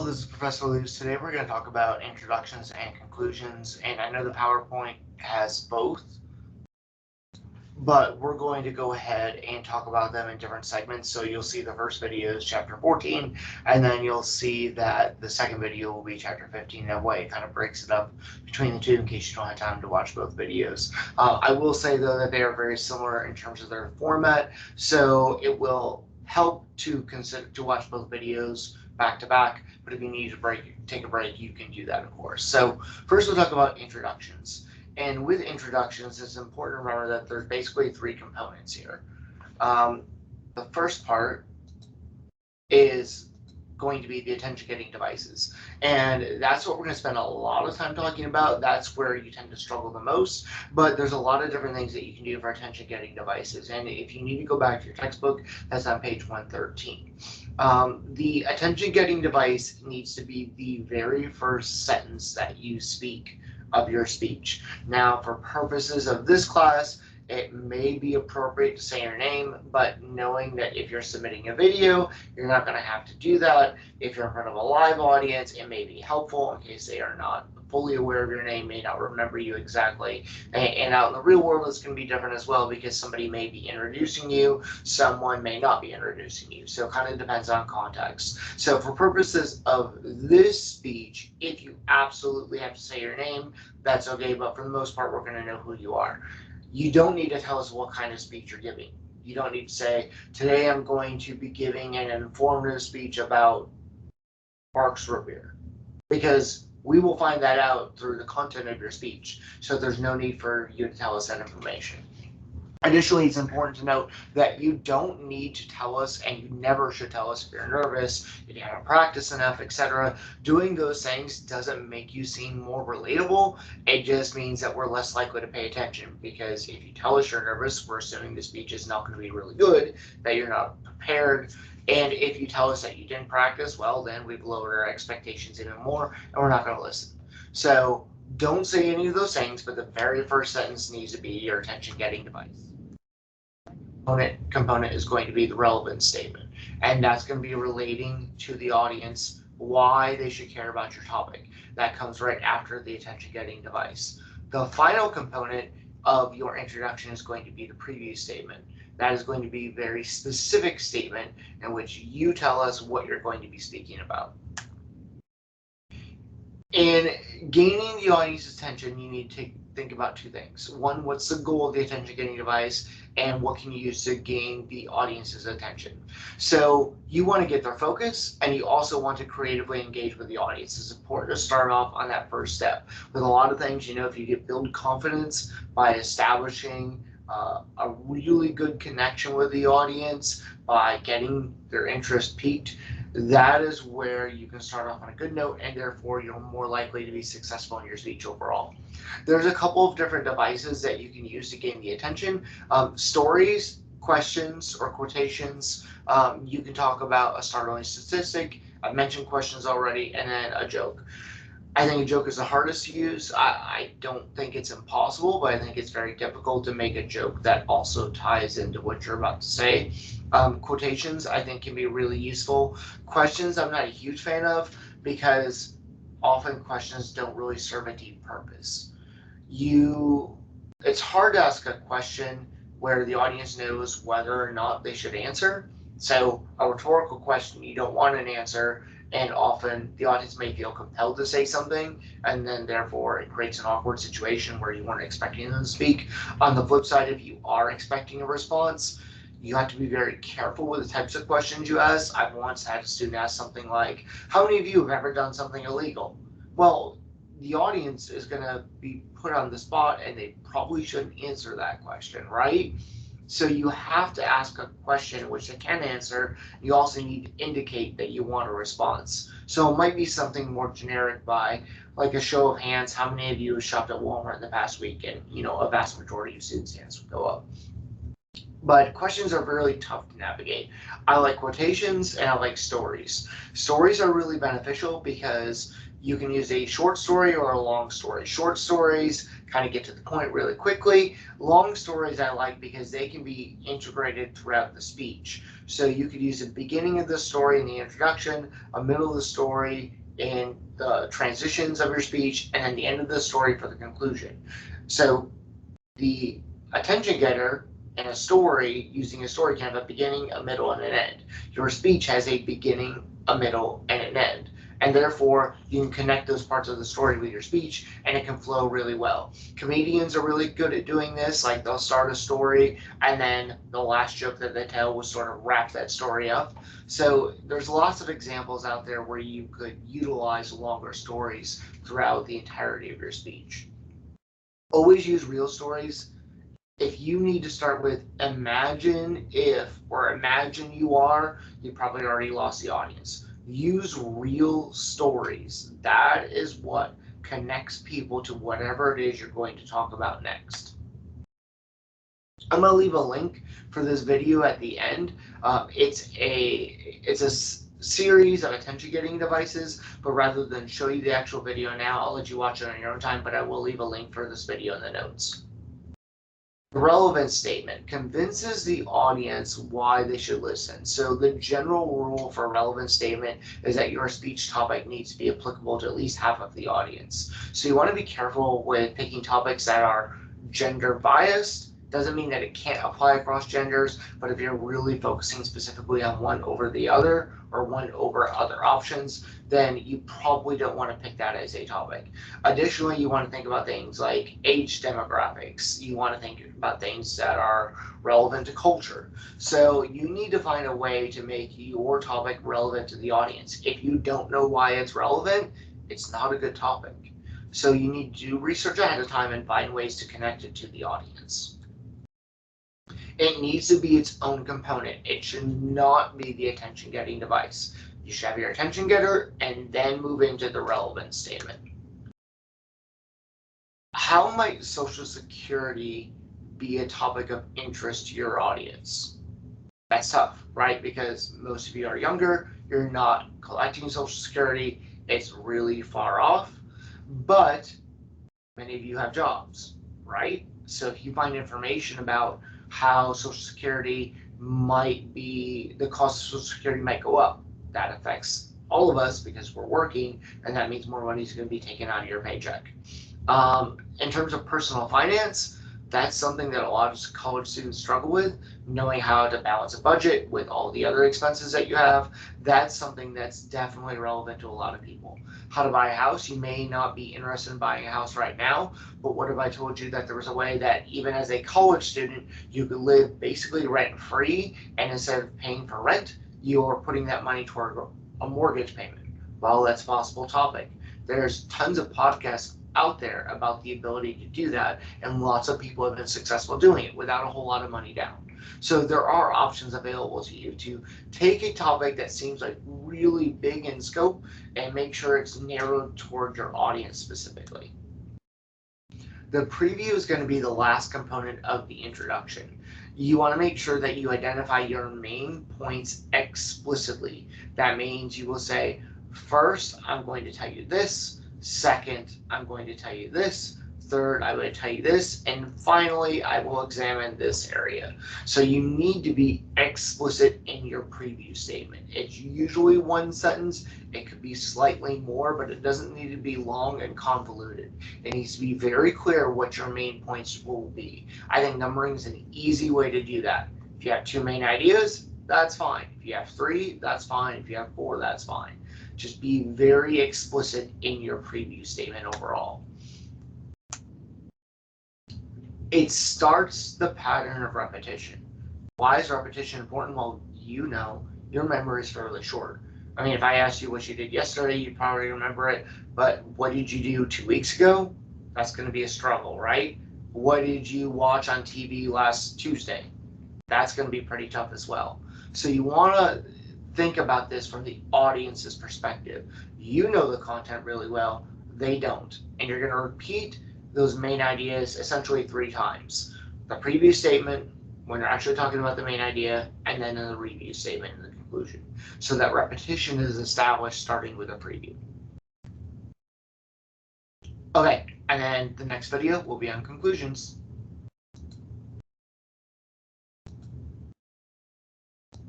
this is Professor Lewis. Today we're going to talk about introductions and conclusions, and I know the PowerPoint has both, but we're going to go ahead and talk about them in different segments. So you'll see the first video is chapter 14, and then you'll see that the second video will be chapter 15. That way it kind of breaks it up between the two in case you don't have time to watch both videos. I will say though that they are very similar in terms of their format, so it will help to watch both videos back to back, but if you need to take a break, you can do that, of course. So first we'll talk about introductions. And with introductions, it's important to remember that there's basically three components here. The first part is going to be the attention-getting devices. And that's what we're going to spend a lot of time talking about. That's where you tend to struggle the most. But there's a lot of different things that you can do for attention-getting devices. And if you need to go back to your textbook, that's on page 113. The attention-getting device needs to be the very first sentence that you speak of your speech. Now, for purposes of this class, it may be appropriate to say your name, but knowing that if you're submitting a video, you're not going to have to do that. If you're in front of a live audience, it may be helpful in case they are not fully aware of your name, may not remember you exactly. And out in the real world, it's going to be different as well because somebody may be introducing you, someone may not be introducing you. So it kind of depends on context. So for purposes of this speech, if you absolutely have to say your name, that's okay. But for the most part, we're going to know who you are. You don't need to tell us what kind of speech you're giving. You don't need to say, today I'm going to be giving an informative speech about Barks root beer, because we will find that out through the content of your speech. So there's no need for you to tell us that information. Additionally, it's important to note that you don't need to tell us, and you never should tell us if you're nervous, if you haven't practiced enough, etc. Doing those things doesn't make you seem more relatable. It just means that we're less likely to pay attention, because if you tell us you're nervous, we're assuming the speech is not going to be really good, that you're not prepared. And if you tell us that you didn't practice, well, then we've lowered our expectations even more, and we're not going to listen. So don't say any of those things, but the very first sentence needs to be your attention-getting device. Component is going to be the relevance statement, and that's going to be relating to the audience why they should care about your topic. That comes right after the attention-getting device. The final component of your introduction is going to be the preview statement. That is going to be a very specific statement in which you tell us what you're going to be speaking about. In gaining the audience's attention, you need to think about two things. One, what's the goal of the attention-getting device, and what can you use to gain the audience's attention? So you want to get their focus, and you also want to creatively engage with the audience. It's important to start off on that first step. With a lot of things, if you build confidence by establishing a really good connection with the audience, by getting their interest piqued, that is where you can start off on a good note, and therefore you're more likely to be successful in your speech overall. There's a couple of different devices that you can use to gain the attention. Stories, questions, or quotations. You can talk about a startling statistic. I've mentioned questions already, and then a joke. I think a joke is the hardest to use. I don't think it's impossible, but I think it's very difficult to make a joke that also ties into what you're about to say. Quotations, I think, can be really useful. Questions, I'm not a huge fan of, because often questions don't really serve a deep purpose. It's hard to ask a question where the audience knows whether or not they should answer. So a rhetorical question, you don't want an answer, and often the audience may feel compelled to say something, and then therefore it creates an awkward situation where you weren't expecting them to speak. On the flip side, if you are expecting a response, you have to be very careful with the types of questions you ask. I've once had a student ask something like, how many of you have ever done something illegal? Well, the audience is going to be put on the spot, and they probably shouldn't answer that question, right? So you have to ask a question which they can answer. You also need to indicate that you want a response. So it might be something more generic, by like a show of hands, how many of you have shopped at Walmart in the past week? And a vast majority of students' hands would go up. But questions are really tough to navigate. I like quotations, and I like stories. Stories are really beneficial because You can use a short story or a long story. Short stories kind of get to the point really quickly. Long stories I like because they can be integrated throughout the speech. So you could use the beginning of the story in the introduction, a middle of the story in the transitions of your speech, and then the end of the story for the conclusion. So the attention getter in a story, using a story, can have a beginning, a middle, and an end. Your speech has a beginning, a middle, and an end. And therefore, you can connect those parts of the story with your speech, and it can flow really well. Comedians are really good at doing this. Like, they'll start a story, and then the last joke that they tell will sort of wrap that story up. So there's lots of examples out there where you could utilize longer stories throughout the entirety of your speech. Always use real stories. If you need to start with imagine if or imagine you are, you probably already lost the audience. Use real stories. That is what connects people to whatever it is you're going to talk about next. I'm going to leave a link for this video at the end. It's a series of attention-getting devices, but rather than show you the actual video now, I'll let you watch it on your own time, but I will leave a link for this video in the notes. The relevance statement convinces the audience why they should listen. So the general rule for a relevance statement is that your speech topic needs to be applicable to at least half of the audience. So you want to be careful with picking topics that are gender biased. Doesn't mean that it can't apply across genders, but if you're really focusing specifically on one over the other or one over other options, then you probably don't want to pick that as a topic. Additionally, you want to think about things like age demographics. You want to think about things that are relevant to culture. So you need to find a way to make your topic relevant to the audience. If you don't know why it's relevant, it's not a good topic. So you need to do research ahead of time and find ways to connect it to the audience. It needs to be its own component. It should not be the attention-getting device. You should have your attention getter and then move into the relevance statement. How might Social Security be a topic of interest to your audience? That's tough, right? Because most of you are younger, you're not collecting Social Security, it's really far off, but many of you have jobs, right? So if you find information about how Social Security might be, the cost of Social Security might go up, that affects all of us because we're working, and that means more money is going to be taken out of your paycheck. In terms of personal finance, that's something that a lot of college students struggle with, knowing how to balance a budget with all the other expenses that you have. That's something that's definitely relevant to a lot of people. How to buy a house, you may not be interested in buying a house right now, but what if I told you that there was a way that even as a college student, you could live basically rent-free, and instead of paying for rent, you're putting that money toward a mortgage payment? Well, that's a possible topic. There's tons of podcasts out there about the ability to do that, and lots of people have been successful doing it without a whole lot of money down. So there are options available to you to take a topic that seems like really big in scope and make sure it's narrowed toward your audience specifically. The preview is going to be the last component of the introduction. You want to make sure that you identify your main points explicitly. That means you will say, first, I'm going to tell you this. Second, I'm going to tell you this. Third, I will tell you this. And finally, I will examine this area. So you need to be explicit in your preview statement. It's usually one sentence. It could be slightly more, but it doesn't need to be long and convoluted. It needs to be very clear what your main points will be. I think numbering is an easy way to do that. If you have 2 main ideas, that's fine. If you have 3, that's fine. If you have 4, that's fine. Just be very explicit in your preview statement overall. It starts the pattern of repetition. Why is repetition important? Well, you know, your memory is fairly short. I mean, if I asked you what you did yesterday, you'd probably remember it, but what did you do 2 weeks ago? That's going to be a struggle, right? What did you watch on TV last Tuesday? That's going to be pretty tough as well. So you want to think about this from the audience's perspective. You know the content really well, they don't. And you're going to repeat those main ideas essentially 3 times. The preview statement, when you're actually talking about the main idea, and then in the review statement in the conclusion. So that repetition is established starting with a preview. Okay, and then the next video will be on conclusions.